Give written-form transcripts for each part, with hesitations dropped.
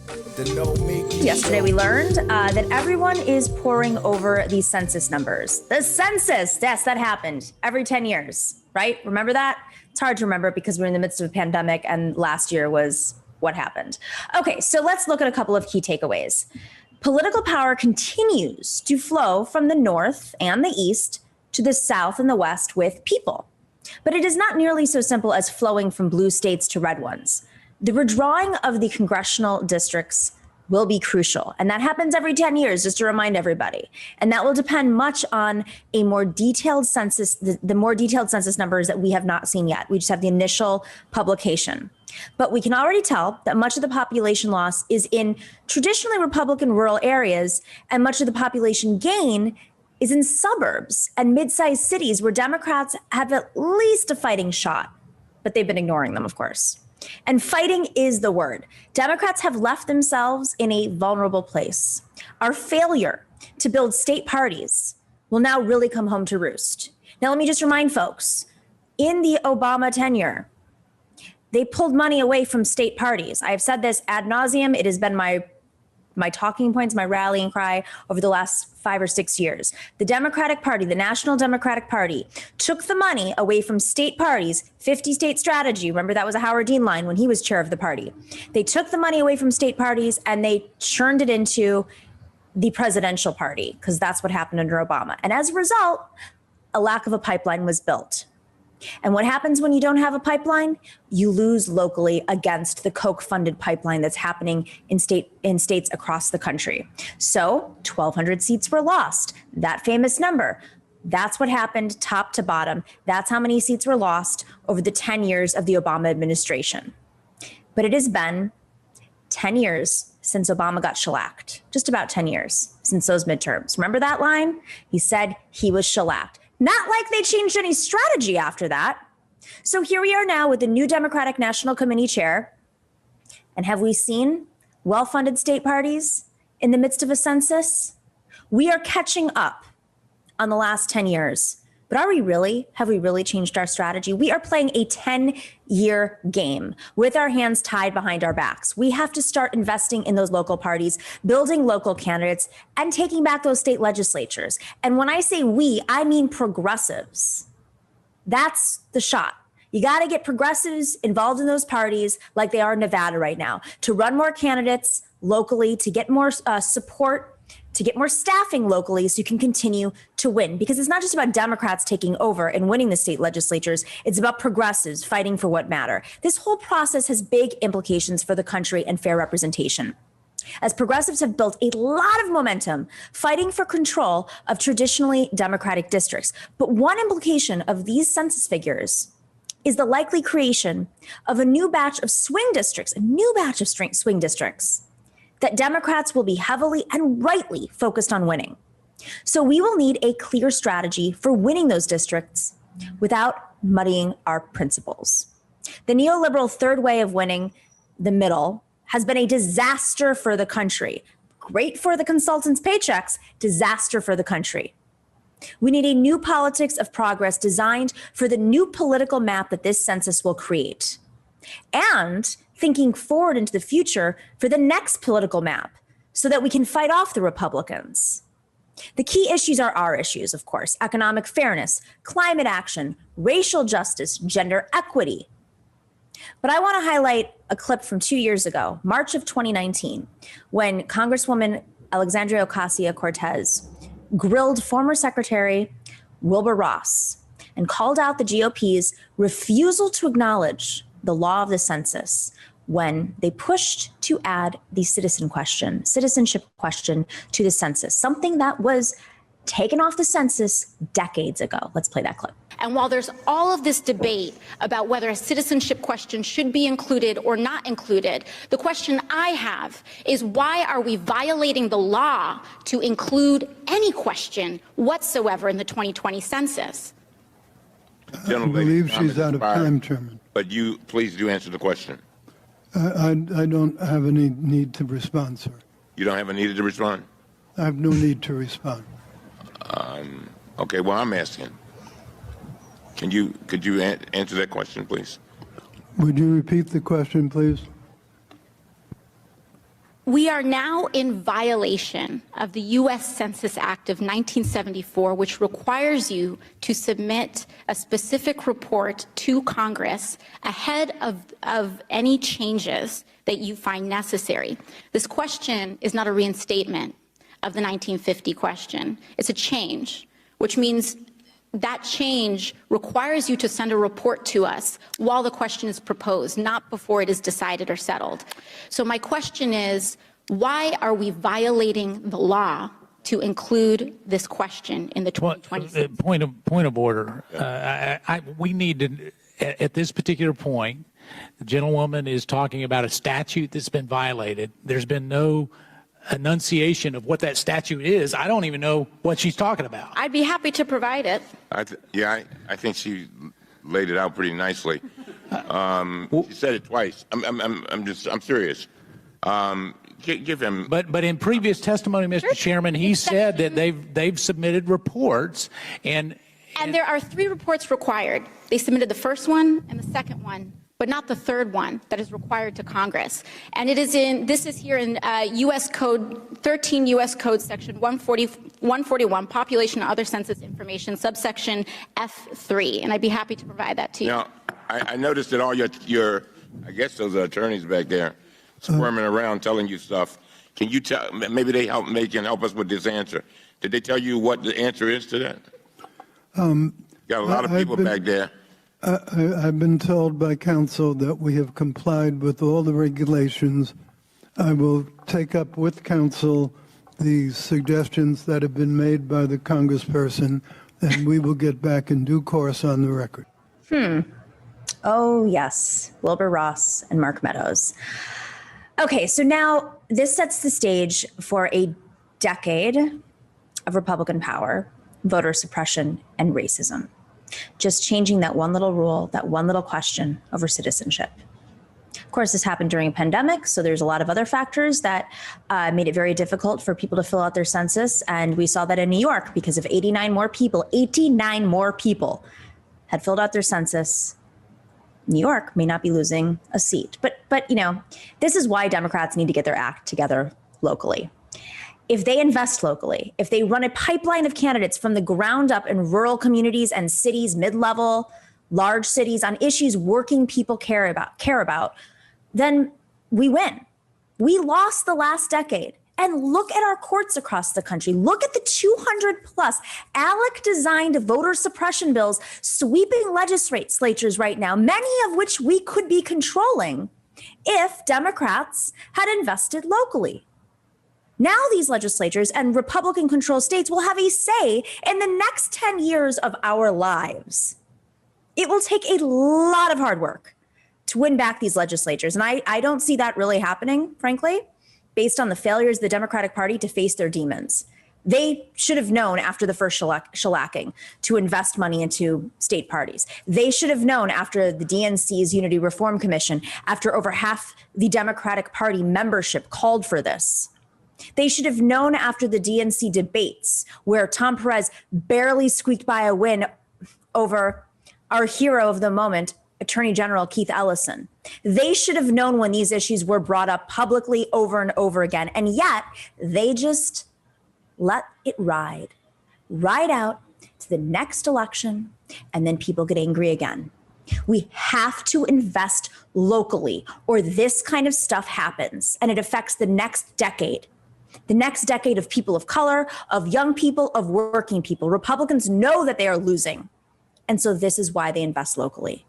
The Nomiki Yesterday we learned that everyone is poring over these census numbers. The census, yes, that happened every 10 years, right? Remember that? It's hard to remember because we're in the midst of a pandemic and last year was what happened. Okay, so let's look at a couple of key takeaways. Political power continues to flow from the north and the east to the south and the west with people. But it is not nearly so simple as flowing from blue states to red ones. The redrawing of the congressional districts will be crucial. And that happens every 10 years, just to remind everybody. And that will depend much on a more detailed census, the more detailed census numbers that we have not seen yet. We just have the initial publication. But we can already tell that much of the population loss is in traditionally Republican rural areas, and much of the population gain is in suburbs and mid-sized cities where Democrats have at least a fighting shot, but they've been ignoring them, of course. And fighting is the word. Democrats have left themselves in a vulnerable place. Our failure to build state parties will now really come home to roost. Now, let me just remind folks, in the Obama tenure, they pulled money away from state parties. I've said this ad nauseum. It has been my talking points, my rallying cry over the last 5 or 6 years. The Democratic Party, the National Democratic Party, took the money away from state parties, 50-state strategy. Remember, that was a Howard Dean line when he was chair of the party. They took the money away from state parties and they churned it into the presidential party, because that's what happened under Obama. And as a result, a lack of a pipeline was built. And what happens when you don't have a pipeline? You lose locally against the Koch-funded pipeline that's happening in states across the country. So 1,200 seats were lost. That famous number. That's what happened top to bottom. That's how many seats were lost over the 10 years of the Obama administration. But it has been 10 years since Obama got shellacked. Just about 10 years since those midterms. Remember that line? He said he was shellacked. Not like they changed any strategy after that. So here we are now with the new Democratic National Committee chair. And have we seen well-funded state parties in the midst of a census? We are catching up on the last 10 years. But are we really? Have we really changed our strategy? We are playing a 10-year game with our hands tied behind our backs. We have to start investing in those local parties, building local candidates, and taking back those state legislatures. And when I say we, I mean progressives. That's the shot. You got to get progressives involved in those parties like they are in Nevada right now, to run more candidates locally, to get more support, to get more staffing locally so you can continue to win. Because it's not just about Democrats taking over and winning the state legislatures. It's about progressives fighting for what matter. This whole process has big implications for the country and fair representation, as progressives have built a lot of momentum fighting for control of traditionally Democratic districts. But one implication of these census figures is the likely creation of a new batch of swing districts, that Democrats will be heavily and rightly focused on winning. So we will need a clear strategy for winning those districts without muddying our principles. The neoliberal third way of winning the middle has been a disaster for the country. Great for the consultants' paychecks, disaster for the country. We need a new politics of progress designed for the new political map that this census will create. And thinking forward into the future for the next political map so that we can fight off the Republicans. The key issues are our issues, of course: economic fairness, climate action, racial justice, gender equity. But I want to highlight a clip from 2 years ago, March of 2019, when Congresswoman Alexandria Ocasio-Cortez grilled former Secretary Wilbur Ross and called out the GOP's refusal to acknowledge the law of the census when they pushed to add the citizenship question to the census, something that was taken off the census decades ago. Let's play that clip. And while there's all of this debate about whether a citizenship question should be included or not included, the question I have is, why are we violating the law to include any question whatsoever in the 2020 census? I believe she's out of time, Chairman. But you, please do answer the question. I don't have any need to respond, sir. You don't have a need to respond? I have no need to respond. Okay, well, I'm asking. Could you answer that question, please? Would you repeat the question, please? We are now in violation of the U.S. Census Act of 1974, which requires you to submit a specific report to Congress ahead of any changes that you find necessary. This question is not a reinstatement of the 1950 question. It's a change, which means that change requires you to send a report to us while the question is proposed, not before it is decided or settled. So my question is, why are we violating the law to include this question in the 2020? Point of order. We need to, at this particular point, the gentlewoman is talking about a statute that's been violated. There's been no enunciation of what that statute is. I don't even know what she's talking about. I'd be happy to provide it. I think she laid it out pretty nicely. She said it twice. I'm serious. Give him. But in previous testimony, Mr. Chairman, he said that they've submitted reports and there are 3 reports required. They submitted the first one and the second one, but not the third one that is required to Congress. And this is here in U.S. Code, 13 U.S. Code section 141, population and other census information, subsection F3. And I'd be happy to provide that to you. Now, I noticed that all your I guess those are attorneys back there squirming around telling you stuff. Can you tell, maybe they can help us with this answer. Did they tell you what the answer is to that? Got a lot of people back there. I've been told by counsel that we have complied with all the regulations. I will take up with counsel the suggestions that have been made by the congressperson, and we will get back in due course on the record. Oh, yes. Wilbur Ross and Mark Meadows. Okay, so now this sets the stage for a decade of Republican power, voter suppression, and racism. Just changing that one little rule, that one little question over citizenship. Of course, this happened during a pandemic, so there's a lot of other factors that made it very difficult for people to fill out their census. And we saw that in New York because of 89 more people had filled out their census. New York may not be losing a seat. But you know, this is why Democrats need to get their act together locally. If they invest locally, if they run a pipeline of candidates from the ground up in rural communities and cities, mid-level, large cities, on issues working people care about, then we win. We lost the last decade. And look at our courts across the country. Look at the 200 plus ALEC-designed voter suppression bills sweeping legislatures right now, many of which we could be controlling if Democrats had invested locally. Now these legislatures and Republican-controlled states will have a say in the next 10 years of our lives. It will take a lot of hard work to win back these legislatures. And I don't see that really happening, frankly, based on the failures of the Democratic Party to face their demons. They should have known after the first shellacking to invest money into state parties. They should have known after the DNC's Unity Reform Commission, after over half the Democratic Party membership called for this. They should have known after the DNC debates where Tom Perez barely squeaked by a win over our hero of the moment, Attorney General Keith Ellison. They should have known when these issues were brought up publicly over and over again. And yet they just let it ride out to the next election. And then people get angry again. We have to invest locally or this kind of stuff happens and it affects the next decade. The next decade of people of color, of young people, of working people. Republicans know that they are losing. And so this is why they invest locally.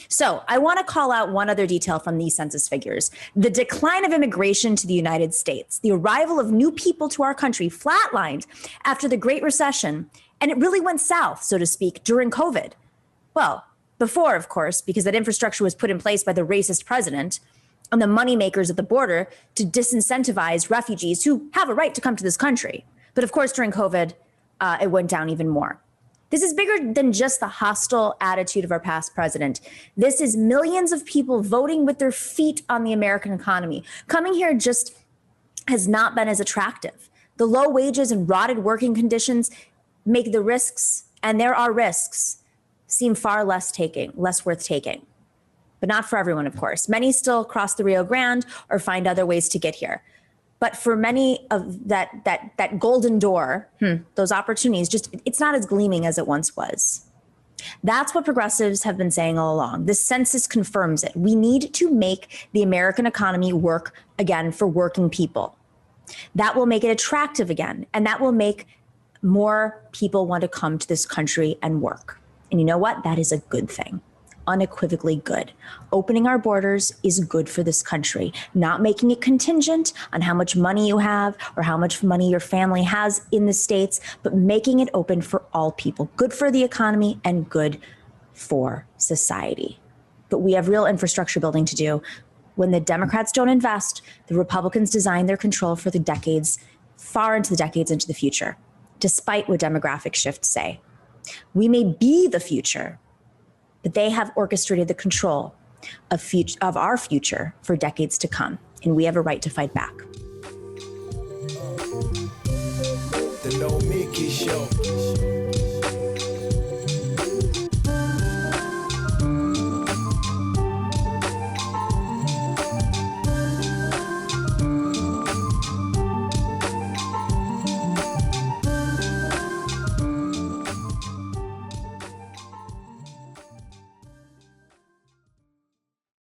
So I want to call out one other detail from these census figures. The decline of immigration to the United States, the arrival of new people to our country flatlined after the Great Recession, and it really went south, so to speak, during COVID. Well, before, of course, because that infrastructure was put in place by the racist president and the moneymakers at the border to disincentivize refugees who have a right to come to this country. But of course, during COVID, it went down even more. This is bigger than just the hostile attitude of our past president. This is millions of people voting with their feet on the American economy. Coming here just has not been as attractive. The low wages and rotted working conditions make the risks, and there are risks, seem far less worth taking. But not for everyone, of course. Many still cross the Rio Grande or find other ways to get here. But for many of that golden door, those opportunities, it's not as gleaming as it once was. That's what progressives have been saying all along. The census confirms it. We need to make the American economy work again for working people. That will make it attractive again, and that will make more people want to come to this country and work. And you know what? That is a good thing. Unequivocally good. Opening our borders is good for this country. Not making it contingent on how much money you have or how much money your family has in the States, but making it open for all people. Good for the economy and good for society. But we have real infrastructure building to do. When the Democrats don't invest, the Republicans design their control for the decades, far into the decades into the future, despite what demographic shifts say. We may be the future, but they have orchestrated the control of our future for decades to come, and we have a right to fight back. The Nomiki Show.